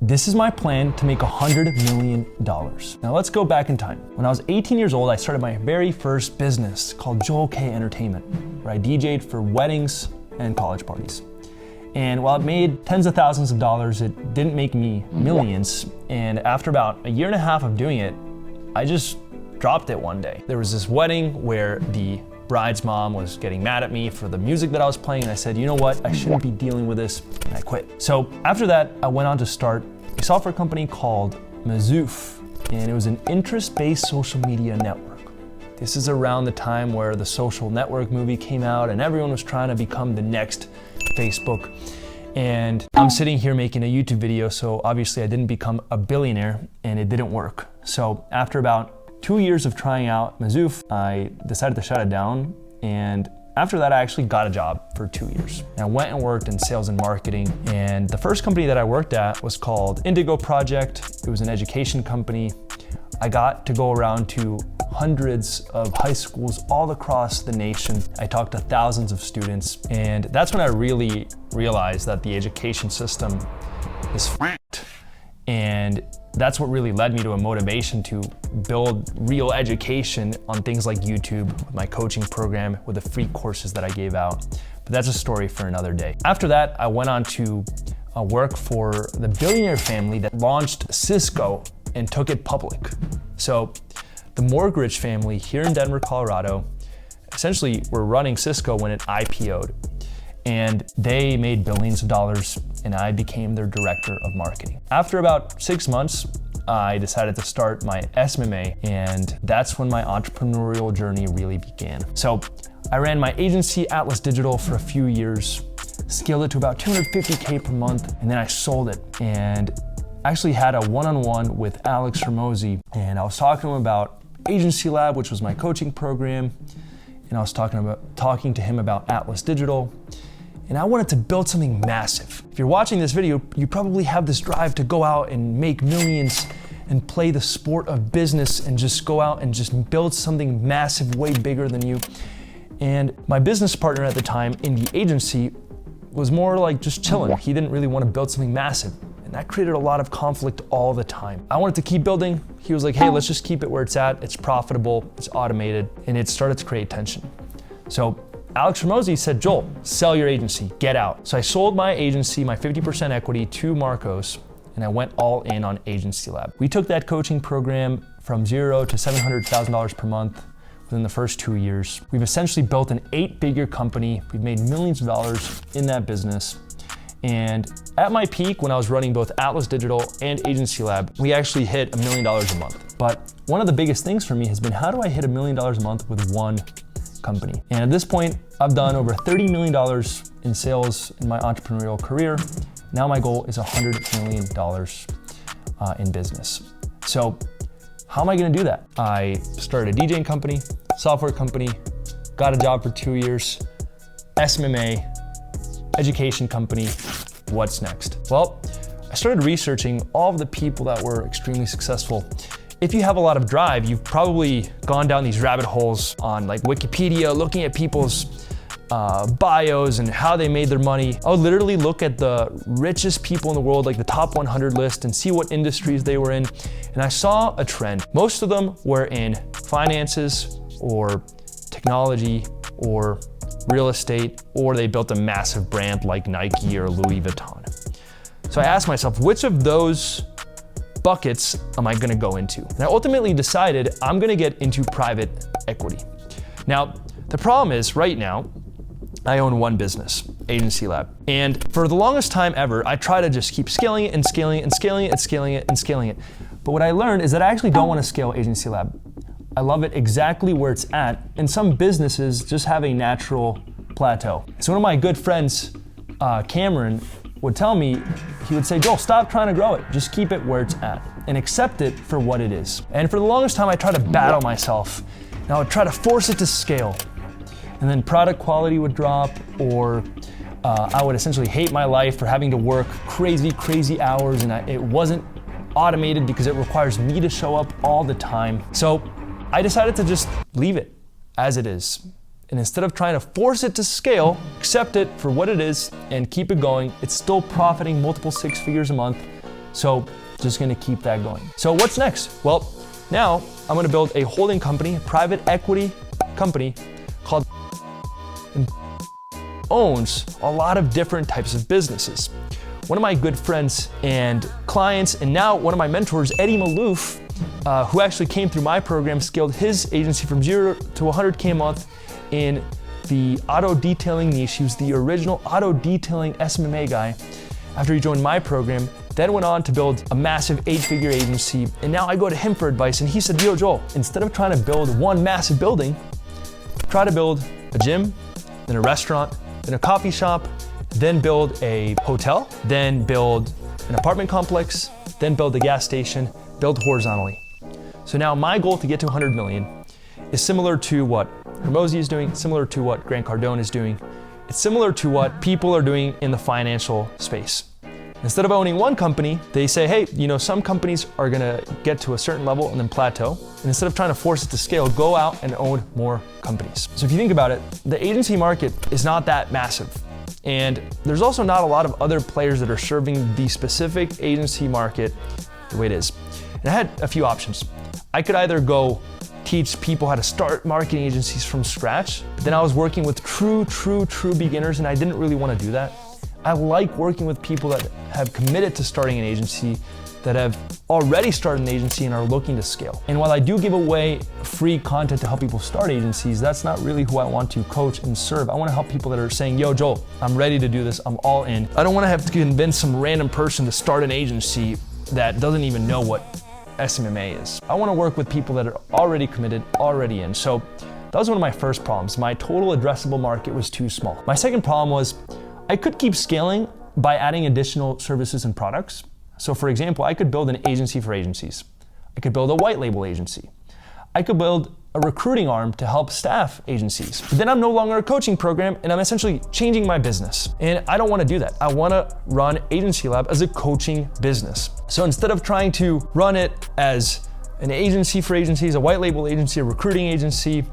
This is my plan to make $100 million. Now let's go back in time. When I was 18 years old, I started my very first business called Joel K Entertainment, where I DJ'd for weddings and college parties. And while it made tens of thousands of dollars, it didn't make me millions. And after about a year and a half of doing it, I just dropped it one day. There was this wedding where the bride's mom was getting mad at me for the music that I was playing, and I said, you know what, I shouldn't be dealing with this, and I quit. So after that, I went on to start a software company called Mazoof, and it was an interest-based social media network. This is around the time where the Social Network movie came out, and everyone was trying to become the next Facebook. And I'm sitting here making a YouTube video, so obviously I didn't become a billionaire, and it didn't work. So after about 2 years of trying out Mazoof, I decided to shut it down, and after that I actually got a job for 2 years. And I went and worked in sales and marketing, and the first company that I worked at was called Indigo Project. It was an education company. I got to go around to hundreds of high schools all across the nation. I talked to thousands of students, and that's when I really realized that the education system is f***ed. And that's what really led me to a motivation to build real education on things like YouTube, with my coaching program, with the free courses that I gave out. But that's a story for another day. After that, I went on to work for the billionaire family that launched Cisco and took it public. So the Morgridge family here in Denver, Colorado, essentially were running Cisco when it IPO'd. And they made billions of dollars, and I became their director of marketing. After about 6 months, I decided to start my smma, and that's when my entrepreneurial journey really began. So I ran my agency, Atlas Digital, for a few years, scaled it to about 250K per month, and then I sold it. And actually had a one-on-one with Alex Hormozi, and I was talking to him about Agency Lab, which was my coaching program, and I was talking to him about Atlas Digital. And I wanted to build something massive. If you're watching this video, you probably have this drive to go out and make millions and play the sport of business and just go out and just build something massive, way bigger than you. And my business partner at the time in the agency was more like just chilling. He didn't really want to build something massive. And that created a lot of conflict all the time. I wanted to keep building. He was like, hey, let's just keep it where it's at. It's profitable, it's automated, and it started to create tension. So Alex Hormozi said, Joel, sell your agency, get out. So I sold my agency, my 50% equity to Marcos, and I went all in on Agency Lab. We took that coaching program from zero to $700,000 per month within the first 2 years. We've essentially built an 8-figure company. We've made millions of dollars in that business. And at my peak, when I was running both Atlas Digital and Agency Lab, we actually hit $1 million a month. But one of the biggest things for me has been, how do I hit $1 million a month with one company? And at this point, I've done over $30 million in sales in my entrepreneurial career. Now my goal is $100 million in business. So how am I gonna do that? I started a DJing company, software company, got a job for 2 years, smma, education company. What's next? Well, I started researching all of the people that were extremely successful. If you have a lot of drive, you've probably gone down these rabbit holes on like Wikipedia, looking at people's bios and how they made their money. I would literally look at the richest people in the world, like the top 100 list, and see what industries they were in. And I saw a trend. Most of them were in finances or technology or real estate, or they built a massive brand like Nike or Louis Vuitton. So I asked myself, which of those buckets am I gonna go into? And I ultimately decided I'm gonna get into private equity. Now, the problem is right now, I own one business, Agency Lab. And for the longest time ever, I try to just keep scaling it and scaling it and scaling it and scaling it and scaling it. But what I learned is that I actually don't wanna scale Agency Lab. I love it exactly where it's at, and some businesses just have a natural plateau. So one of my good friends, Cameron, would tell me, he would say, Joel, stop trying to grow it. Just keep it where it's at and accept it for what it is. And for the longest time, I tried to battle myself. And I would try to force it to scale. And then product quality would drop, or I would essentially hate my life for having to work crazy hours, and it wasn't automated because it requires me to show up all the time. So I decided to just leave it as it is. And instead of trying to force it to scale, accept it for what it is and keep it going. It's still profiting multiple 6 figures a month. So just gonna keep that going. So what's next? Well, now I'm gonna build a holding company, a private equity company called owns a lot of different types of businesses. One of my good friends and clients, and now one of my mentors, Eddie Malouf, who actually came through my program, scaled his agency from 0 to 100K a month in the auto detailing niche. He was the original auto detailing SMMA guy after he joined my program, then went on to build a massive 8-figure agency. And now I go to him for advice, and he said, yo, Joel, instead of trying to build one massive building, try to build a gym, then a restaurant, then a coffee shop, then build a hotel, then build an apartment complex, then build a gas station, build horizontally. So now my goal to get to 100 million is similar to what Hermosi is doing, similar to what Grant Cardone is doing. It's similar to what people are doing in the financial space. Instead of owning one company, they say, hey, some companies are gonna get to a certain level and then plateau. And instead of trying to force it to scale, go out and own more companies. So if you think about it, the agency market is not that massive. And there's also not a lot of other players that are serving the specific agency market the way it is. And I had a few options. I could either go teach people how to start marketing agencies from scratch, but then I was working with true beginners, and I didn't really want to do that. I like working with people that have committed to starting an agency, that have already started an agency and are looking to scale. And while I do give away free content to help people start agencies, that's not really who I want to coach and serve. I want to help people that are saying, yo, Joel, I'm ready to do this, I'm all in. I don't want to have to convince some random person to start an agency that doesn't even know what SMMA is. I want to work with people that are already committed, already in. So that was one of my first problems. My total addressable market was too small. My second problem was I could keep scaling by adding additional services and products. So for example, I could build an agency for agencies. I could build a white label agency. I could build a recruiting arm to help staff agencies. But then I'm no longer a coaching program, and I'm essentially changing my business. And I don't want to do that. I want to run Agency Lab as a coaching business. So instead of trying to run it as an agency for agencies, a white label agency, a recruiting agency,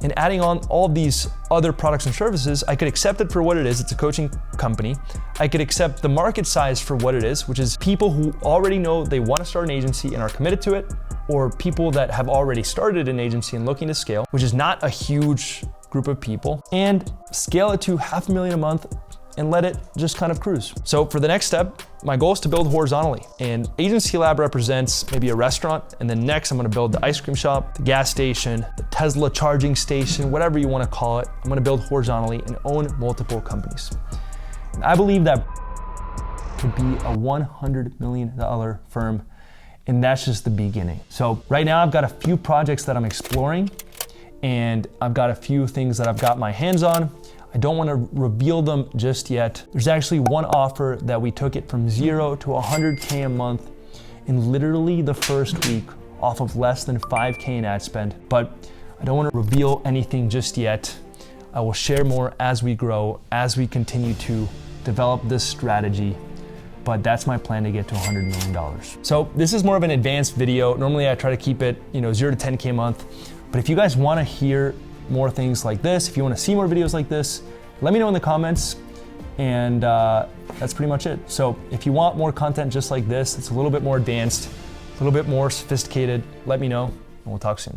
and adding on all these other products and services, I could accept it for what it is. It's a coaching company. I could accept the market size for what it is, which is people who already know they want to start an agency and are committed to it, or people that have already started an agency and looking to scale, which is not a huge group of people, and scale it to $500,000 a month and let it just kind of cruise. So for the next step, my goal is to build horizontally. And Agency Lab represents maybe a restaurant, and then next I'm gonna build the ice cream shop, the gas station, the Tesla charging station, whatever you wanna call it. I'm gonna build horizontally and own multiple companies. And I believe that could be a $100 million firm, and that's just the beginning. So right now I've got a few projects that I'm exploring, and I've got a few things that I've got my hands on. I don't want to reveal them just yet. There's actually one offer that we took it from 0 to 100K a month in literally the first week off of less than 5K in ad spend, but I don't want to reveal anything just yet. I will share more as we grow, as we continue to develop this strategy, but that's my plan to get to $100 million. So this is more of an advanced video. Normally I try to keep it 0 to 10K a month, but if you guys want to hear more things like this, if you want to see more videos like this, let me know in the comments, and that's pretty much it. So if you want more content just like this, it's a little bit more advanced, a little bit more sophisticated, let me know, and we'll talk soon.